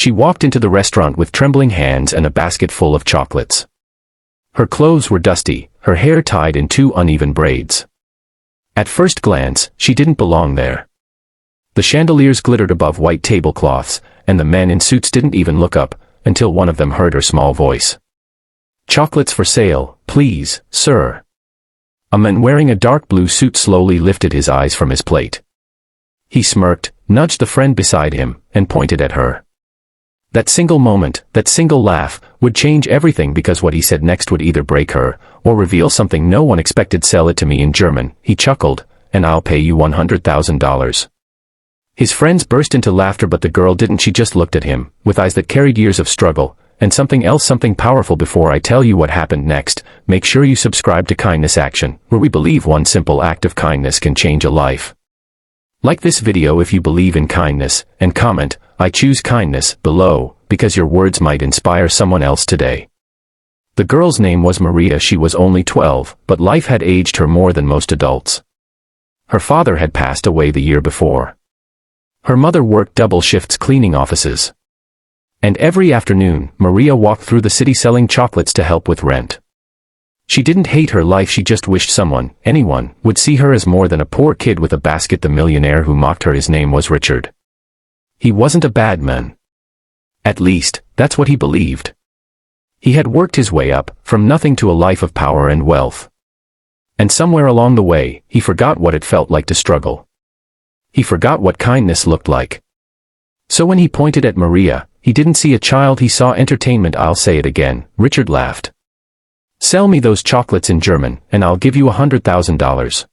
She walked into the restaurant with trembling hands and a basket full of chocolates. Her clothes were dusty, her hair tied in 2 uneven braids. At first glance, she didn't belong there. The chandeliers glittered above white tablecloths, and the men in suits didn't even look up, until one of them heard her small voice. "Chocolates for sale, please, sir." A man wearing a dark blue suit slowly lifted his eyes from his plate. He smirked, nudged the friend beside him, and pointed at her. That single moment, that single laugh, would change everything because what he said next would either break her, or reveal something no one expected. "Sell it to me in German," he chuckled, "and I'll pay you $100,000. His friends burst into laughter, but the girl didn't. She just looked at him, with eyes that carried years of struggle, and something else, something powerful. Before I tell you what happened next, make sure you subscribe to Kindness Action, where we believe one simple act of kindness can change a life. Like this video if you believe in kindness, and comment, "I choose kindness," below, because your words might inspire someone else today. The girl's name was Maria. She was only 12, but life had aged her more than most adults. Her father had passed away the year before. Her mother worked double shifts cleaning offices. And every afternoon, Maria walked through the city selling chocolates to help with rent. She didn't hate her life, she just wished someone, anyone, would see her as more than a poor kid with a basket. The millionaire who mocked her, his name was Richard. He wasn't a bad man. At least, that's what he believed. He had worked his way up, from nothing to a life of power and wealth. And somewhere along the way, he forgot what it felt like to struggle. He forgot what kindness looked like. So when he pointed at Maria, he didn't see a child, he saw entertainment. "I'll say it again," Richard laughed. "Sell me those chocolates in German, and I'll give you $100,000.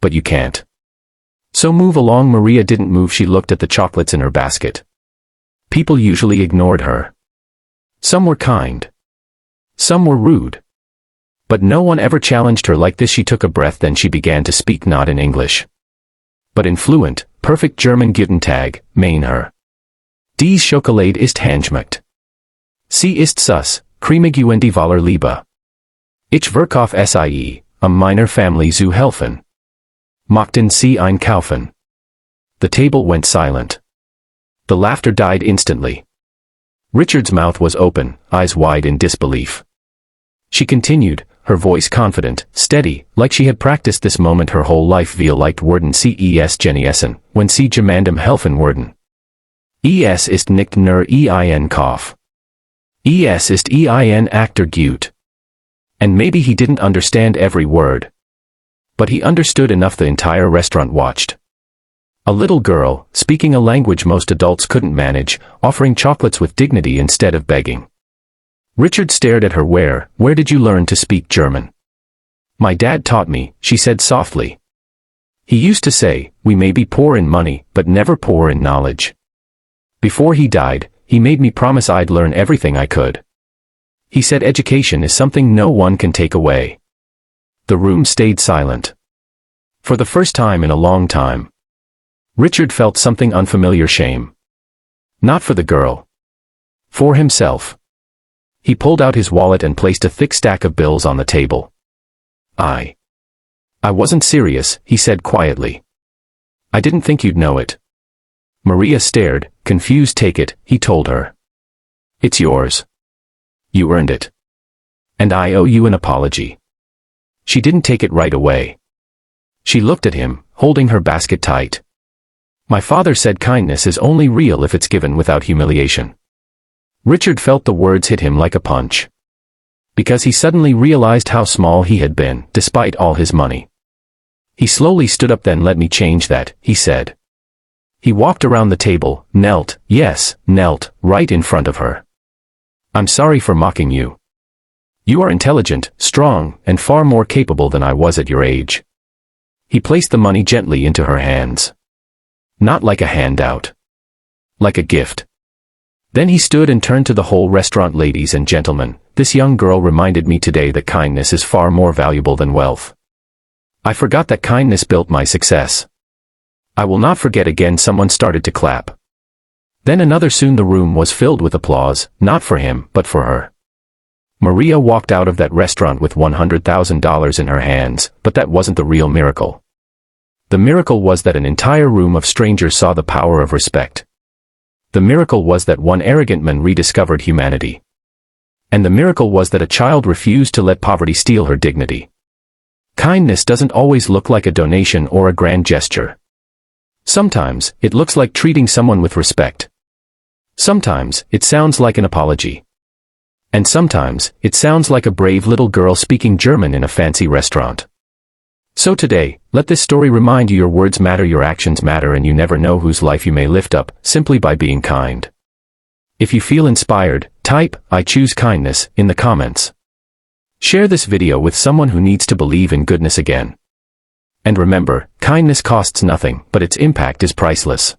But you can't. So move along." Maria didn't move. She looked at the chocolates in her basket. People usually ignored her. Some were kind. Some were rude. But no one ever challenged her like this. She took a breath, then she began to speak, not in English, but in fluent, perfect German. "Guten Tag, Meine. Dies Schokolade ist handgemacht. Sie ist süß, cremig und die Waller Liebe. Ich verkauf sie, meiner Familie zu helfen. Möchten Sie einkaufen?" The table went silent. The laughter died instantly. Richard's mouth was open, eyes wide in disbelief. She continued, her voice confident, steady, like she had practiced this moment her whole life. "Vielleicht worden Sie es genießen, wenn Sie jemandem helfen würden. Es ist nicht nur ein Kauf. Es ist ein Akter gut." And maybe he didn't understand every word. But he understood enough. The entire restaurant watched. A little girl, speaking a language most adults couldn't manage, offering chocolates with dignity instead of begging. Richard stared at her. Where did you learn to speak German?" "My dad taught me," she said softly. "He used to say, we may be poor in money, but never poor in knowledge. Before he died, he made me promise I'd learn everything I could. He said education is something no one can take away." The room stayed silent. For the first time in a long time, Richard felt something unfamiliar: shame. Not for the girl. For himself. He pulled out his wallet and placed a thick stack of bills on the table. I wasn't serious," he said quietly. "I didn't think you'd know it." Maria stared, confused. "Take it," he told her. "It's yours. You earned it. And I owe you an apology." She didn't take it right away. She looked at him, holding her basket tight. "My father said kindness is only real if it's given without humiliation." Richard felt the words hit him like a punch. Because he suddenly realized how small he had been, despite all his money. He slowly stood up. "Then let me change that," he said. He walked around the table, knelt right in front of her. "I'm sorry for mocking you. You are intelligent, strong, and far more capable than I was at your age." He placed the money gently into her hands. Not like a handout. Like a gift. Then he stood and turned to the whole restaurant. "Ladies and gentlemen, this young girl reminded me today that kindness is far more valuable than wealth. I forgot that kindness built my success. I will not forget again." Someone started to clap. Then another. Soon the room was filled with applause, not for him, but for her. Maria walked out of that restaurant with $100,000 in her hands, but that wasn't the real miracle. The miracle was that an entire room of strangers saw the power of respect. The miracle was that one arrogant man rediscovered humanity. And the miracle was that a child refused to let poverty steal her dignity. Kindness doesn't always look like a donation or a grand gesture. Sometimes, it looks like treating someone with respect. Sometimes, it sounds like an apology. And sometimes, it sounds like a brave little girl speaking German in a fancy restaurant. So today, let this story remind you your words matter, your actions matter, and you never know whose life you may lift up, simply by being kind. If you feel inspired, type, "I choose kindness," in the comments. Share this video with someone who needs to believe in goodness again. And remember, kindness costs nothing, but its impact is priceless.